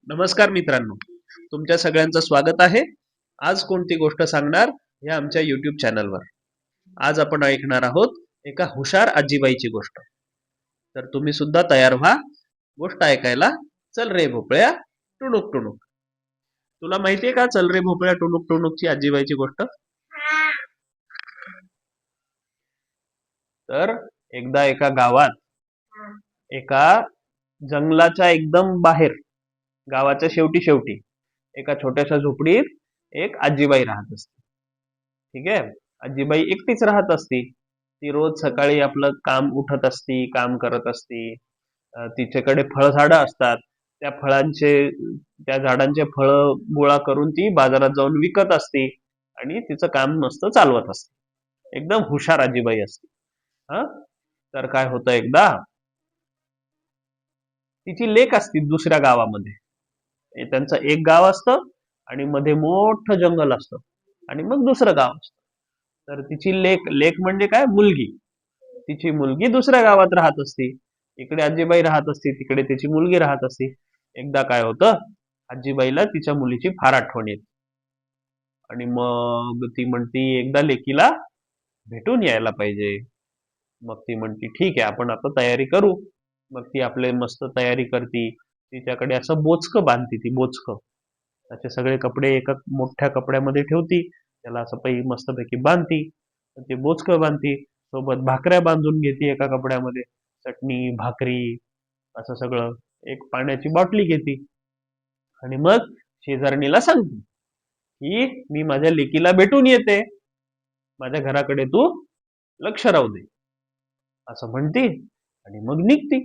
नमस्कार मित्रांनो, तुमच्या सगळ्यांचं स्वागत आहे. आज कोणती गोष्ट सांगणार या आमच्या YouTube चॅनलवर. आज आपण ऐकणार आहोत एका हुशार आजीबाईची गोष्ट. तर तुम्ही सुद्धा तयार व्हा गोष्ट ऐकायला. चल रे भोपळ्या टुणूक टुणूक. तुला माहितीये का चल रे भोपळ्या टुणूक टुणूकची आजीबाईची गोष्ट? तर एकदा एका गावात एका जंगलाच्या एकदम बाहेर गावाच्या शेवटी शेवटी एका छोट्याशा झोपडीत एक आजीबाई राहत असते. ठीक आहे. आजीबाई एकटीच राहत असती. ती रोज सकाळी आपलं काम उठत असती, काम करत असती. तिच्याकडे फळझाडं असतात. त्या फळांचे त्या झाडांचे फळं गोळा करून ती बाजारात जाऊन विकत असते आणि तिचं काम मस्त चालवत असते. एकदम हुशार आजीबाई असते. हा. तर काय होतं एकदा तिची लेक असती दुसऱ्या गावामध्ये. त्यांचं एक गाव असतं आणि मध्ये मोठं जंगल असतं आणि मग दुसरं गाव असतं. तर तिची लेक लेक म्हणजे काय मुलगी. तिची मुलगी दुसऱ्या गावात राहत असती. इकडे आजीबाई राहत असती, तिकडे तिची मुलगी राहत असती. एकदा काय होतं, आजीबाईला तिच्या मुलीची फार आठवण येते आणि मग ती म्हणती एकदा लेकीला भेटून यायला पाहिजे. मग ती म्हणती ठीक आहे, आपण आता तयारी करू. मग ती आपले मस्त तयारी करती. तिच्याकडे असं बोचकं बांधती, ती बोचकं त्याचे सगळे कपडे एका मोठ्या कपड्यामध्ये ठेवती. त्याला असं मस्तपैकी बांधती. ते बोचकं बांधती. सोबत भाकऱ्या बांधून घेते एका कपड्यामध्ये. चटणी भाकरी असं सगळं. एक पाण्याची बाटली घेते आणि मग शेजारणीला सांगते की मी माझ्या लेकीला भेटून येते, माझ्या घराकडे तू लक्ष राहू दे, असं म्हणती आणि मग निघती.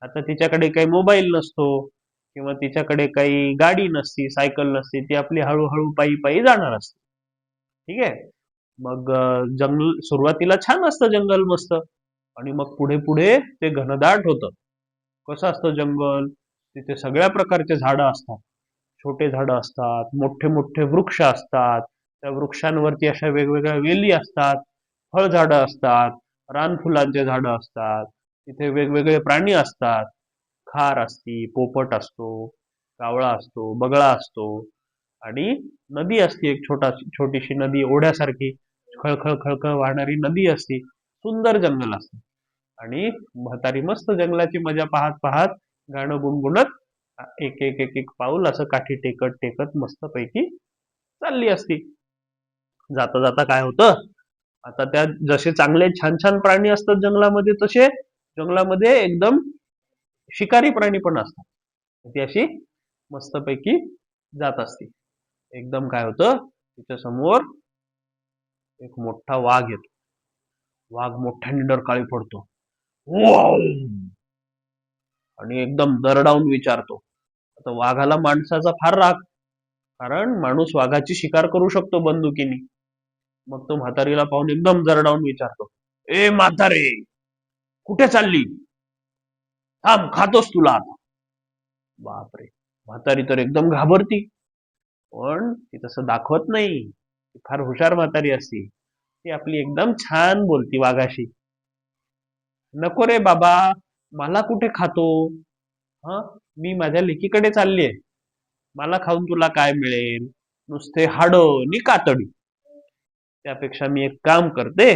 आता तिच्याकडे काही मोबाईल नसतो किंवा तिच्याकडे काही गाडी नसती, सायकल नसती. ती आपली हळूहळू पायी पायी जाणार असते. ठीक आहे. मग जंगल सुरुवातीला छान असतं जंगल मस्त आणि मग पुढे पुढे ते घनदाट होतं. कसं असतं जंगल, तिथे सगळ्या प्रकारचे झाडं असतात. छोटे झाडं असतात, मोठे मोठे वृक्ष असतात. त्या वृक्षांवरती अशा वेगवेगळ्या वेली असतात, फळझाडं असतात, रानफुलांचे झाडं असतात. तिथे वेगवेगळे प्राणी असतात. खार असती, पोपट असतो, कावळा असतो, बगळा असतो आणि नदी असते, एक छोटीशी नदी ओढ्यासारखी खळखळ खळखळ वाहणारी नदी असते. सुंदर जंगल असते आणि म्हातारी मस्त जंगलाची मजा पाहत पाहत गाणं गुणगुणत एक एक एक एक पाऊल असं काठी टेकत टेकत मस्त पैकी चालली असती. जाता जाता काय होतं, आता त्या जसे चांगले छान छान प्राणी असतात जंगलामध्ये, तसे जंगलामध्ये एकदम शिकारी प्राणी पण असतात. ती अशी मस्तपैकी जात असते. एकदम काय होतं, तिच्या समोर एक मोठा वाघ येतो. वाघ मोठ्याने डरकाळी पडतो. वाव! आणि एकदम दरडावून विचारतो. आता वाघाला माणसाचा फार राग, कारण माणूस वाघाची शिकार करू शकतो बंदुकीने. मग तो म्हातारीला पाहून एकदम दरडावून विचारतो, ए म्हातारे, कुठे चालली? थांब, खातोस तुला आता. बापरे. म्हातारी तर एकदम घाबरती, पण ती तसं दाखवत नाही. ती फार हुशार म्हातारी असती. ती आपली एकदम छान बोलती वाघाशी. नको रे बाबा, मला कुठे खातो? हा, मी माझ्या लेकीकडे चाललीये. मला खाऊन तुला काय मिळेल? नुसते हाडं नि कातडी. त्यापेक्षा मी एक काम करते,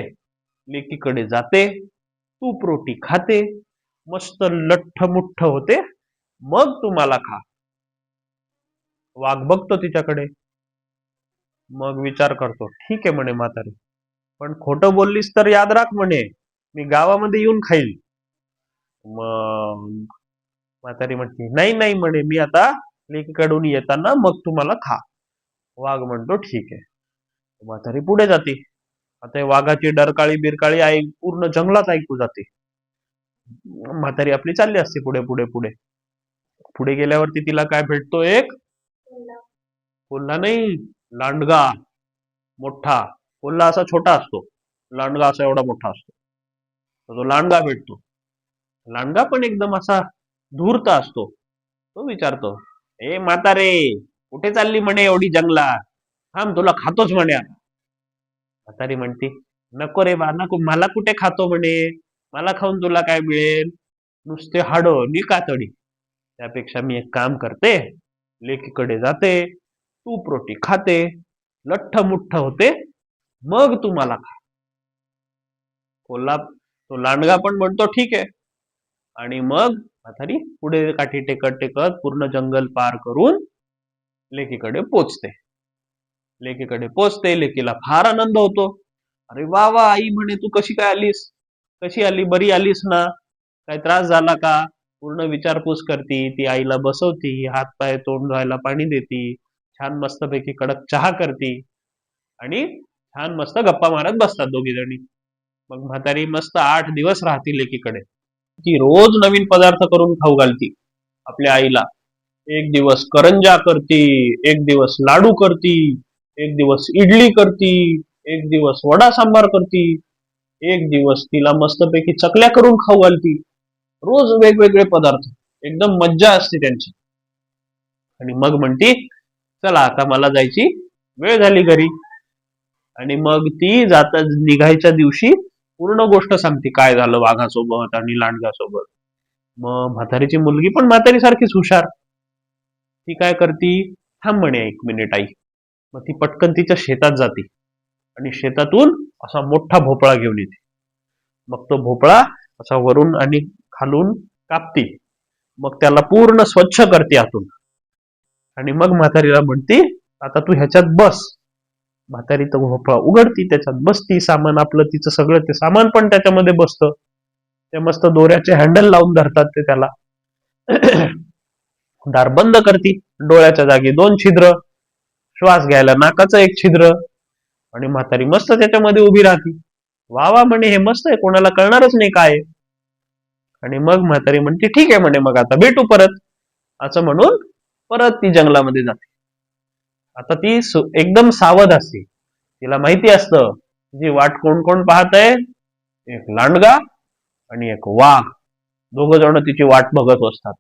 लेकीकडे जाते, तूप रोटी खाते, मस्त लठ्ठमुठ्ठ होते, मग तू मला खा. वाघ बघतो तिच्याकडे, मग विचार करतो, ठीक आहे म्हणे म्हातारी, पण खोटं बोललीस तर याद राख म्हणे, मी गावामध्ये येऊन खाईल. मग म्हातारी म्हणते, नाही नाही म्हणे, मी आता लेकीकडून येताना मग तुम्हाला खा. वाघ म्हणतो ठीक आहे. म्हातारी पुढे जाते. आता वाघाची डरकाळी बिरकाळी पूर्ण जंगलात ऐकू जाते. म्हातारी आपली चालली असते पुढे पुढे पुढे. पुढे गेल्यावरती तिला काय भेटतो, एक कोल्हा नाही, लांडगा मोठा. कोल्हा असा छोटा असतो, लांडगा असा एवढा मोठा असतो. तर तो लांडगा भेटतो. लांडगा पण एकदम असा धूर्त असतो. तो विचारतो, ए म्हातारे, कुठे चालली म्हणे एवढी जंगलात? थांब, तुला खातोच म्हणे आता. म्हातारी म्हणते, नको रे बा, नको, मला कुठे खातो म्हणे, मला खाऊन तुला काय मिळेल? नुसते हाडं नि कातडी. त्यापेक्षा मी एक काम करते, लेकीकडे जाते, तूप रोटी खाते, लठ्ठ मुठ्ठ होते, मग तुम्हाला खा. तो लांडगा पण म्हणतो ठीक आहे. आणि मग म्हातारी पुढे काठी टेकत टेकत पूर्ण जंगल पार करून लेकीकडे पोचते. लेकीला फार आनंद होतो. अरे वा वा आई, म्हणे तू कशी काय आलीस, कशी आली, बरी आलीस ना, काय त्रास झाला का, पूर्ण विचारपूस करती. ती आईला बसवती, हात पाय तोंड धुवायला पाणी देती, छान मस्तपैकी कडक चहा करती आणि छान मस्त गप्पा मारत बसतात दोघी जणी. मग म्हातारी मस्त 8 दिवस राहती लेकीकडे. ती रोज नवीन पदार्थ करून खाऊ घालती आपल्या आईला. एक दिवस करंजा करती, एक दिवस लाडू करती, एक दिवस इडली करती, एक दिवस वडा सांबार करती, एक दिवस तिला मस्तपैकी चकल्या करून खाऊ घालती. रोज वेगवेगळे पदार्थ, एकदम मज्जा असते त्यांची. आणि मग म्हणती चला आता मला जायची वेळ झाली घरी. आणि मग ती जाता निघायच्या दिवशी पूर्ण गोष्ट सांगते काय झालं वाघासोबत आणि लांडगासोबत. मग म्हातारीची मुलगी पण म्हातारी सारखीच हुशार. ती काय करती, थांब म्हणे 1 मिनिट आई. मग ती पटकन तिच्या शेतात जाते आणि शेतातून असा मोठा भोपळा घेऊन येते. मग तो भोपळा असा वरून आणि खालून कापती. मग त्याला पूर्ण स्वच्छ करते आतून. आणि मग म्हातारीला म्हणती आता तू ह्याच्यात बस. म्हातारी तो भोपळा उघडती, त्याच्यात बसती. सामान आपलं तिचं सगळं ते सामान पण त्याच्यामध्ये बसतं. ते मस्त दोऱ्याचे हँडल लावून धरतात ते त्याला. दार बंद करती, डोळ्याच्या जागी 2 छिद्र, श्वास घ्यायला नाकाचं 1 छिद्र. आणि म्हातारी मस्त त्याच्यामध्ये उभी राहती. वा वा म्हणे, हे मस्त आहे, कोणाला कळणारच नाही काय. आणि मग म्हातारी म्हणते ठीक आहे म्हणे, मग आता भेटू परत. असं म्हणून परत ती जंगलामध्ये जाते. आता ती एकदम सावध असते. तिला माहिती असतं जी वाट कोण कोण पाहत आहे, एक लांडगा आणि एक वाघ. दोघ जण तिची वाट बघत असतात.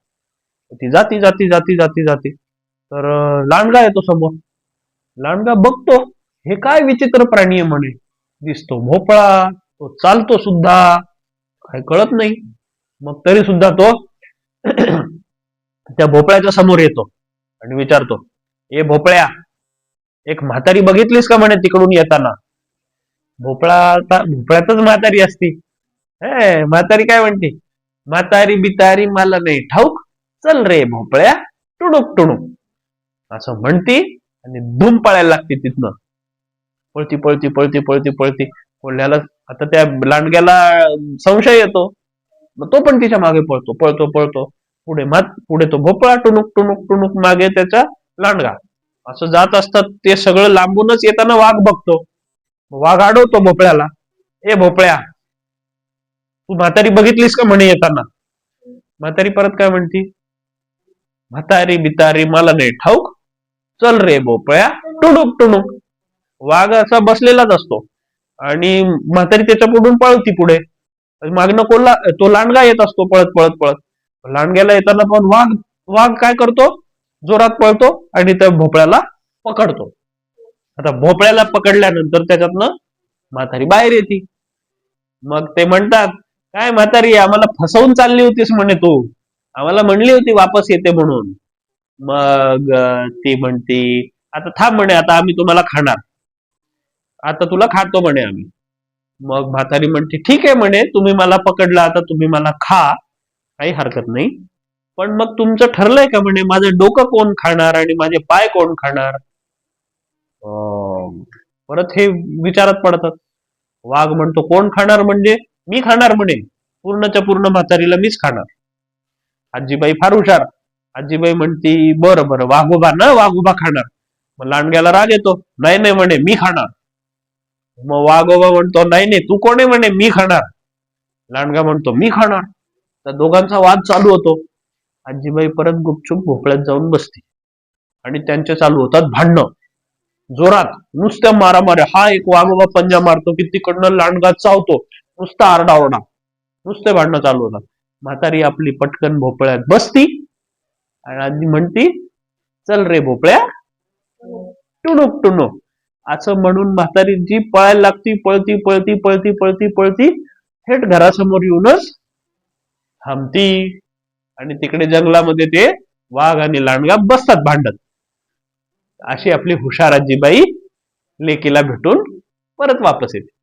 ती जाती जाती जाती जाती जाती तर लांडगा येतो समोर. लांडगा बघतो हे काय विचित्र प्राणी आहे म्हणे, दिसतो भोपळा, तो चालतो सुद्धा, काय कळत नाही. मग तरी सुद्धा तो त्या भोपळ्याच्या समोर येतो आणि विचारतो, ए भोपळ्या, एक म्हातारी बघितलीस का म्हणे तिकडून येताना. भोपळ्यातच म्हातारी असती. म्हातारी काय म्हणते, म्हातारी बितारी मला नाही ठाऊक, चल रे भोपळ्या टुणूक टुणूक, असं म्हणती आणि धूम पळायला लागते तिथनं. पळती पळती पळती पळती पळती कोल्ह्याला, आता त्या लांडग्याला संशय येतो. मग तो पण तिच्या मागे पळतो पळतो पळतो. पुढे तो भोपळा टुणूक टुणूक टुणूक, मागे त्याचा लांडगा. असं जात असतात. ते सगळं लांबूनच येताना वाघ बघतो. वाघ अडवतो भोपळ्याला, ए भोपळ्या, तू म्हातारी बघितलीस का म्हणे येताना. म्हातारी परत काय म्हणती, म्हातारी बितारी मला नाही ठाऊक, चल रे भोपळ्या टुणूक टुणूक. वाघ असा बसलेलाच असतो आणि म्हातारी त्याच्या पुढून पळती पुढे. मागणं तो लांडगा येत असतो पळत पळत पळत. लांडग्याला येताना पण वाघ काय करतो, जोरात पळतो आणि त्या भोपळ्याला पकडतो. आता भोपळ्याला पकडल्यानंतर त्याच्यातनं म्हातारी बाहेर येते. मग ते म्हणतात, काय म्हातारी, आम्हाला फसवून चालली होतीस म्हणे तू, आम्हाला म्हणली होती वापस येते म्हणून. मग ती म्हणती आता थांब म्हणे, आता आम्ही तुम्हाला खाणार, आता तुला खातो म्हणे आम्ही. मग म्हातारी म्हणते ठीक आहे म्हणे, तुम्ही मला पकडला, आता तुम्ही मला खा, काही हरकत नाही. पण मग तुमचं ठरलंय का म्हणे, माझं डोकं कोण खाणार आणि माझे पाय कोण खाणार. परत हे विचारात पडतात. वाघ म्हणतो कोण खाणार म्हणजे, मी खाणार म्हणे, पूर्णच्या पूर्ण म्हातारीला मीच खाणार. आजीबाई फार हुशार. आजीबाई म्हणती बरं बरं, वाघोबा ना, वाघोबा खाणार. मग लांडग्याला राग येतो, नाही नाही म्हणे मी खाणार. मग वाघोबा म्हणतो नाही नाही तू कोण आहे म्हणे, मी खाणार. लांडगा म्हणतो मी खाणार. तर दोघांचा वाद चालू होतो. आजीबाई परत गुपचूप भोपळ्यात जाऊन बसते आणि त्यांचे चालू होतात भांडणं जोरात, नुसत्या मारामाऱ्या. हा एक वाघोबा पंजा मारतो की तिकडनं लांडगा चावतो, नुसता आरडाओरडा, नुसते भांडणं चालू होतात. म्हातारी आपली पटकन भोपळ्यात बसती आणि आजी म्हणती चल रे भोपळ्या टुणूक टुणूक, असं म्हणून म्हातारी जी पळायला लागती, पळती पळती पळती पळती पळती थेट घरासमोर येऊनच थांबती. आणि तिकडे जंगलामध्ये ते वाघ आणि लांडगा बसतात भांडत. अशी आपली हुशार आजीबाई लेकीला भेटून परत वापस येते.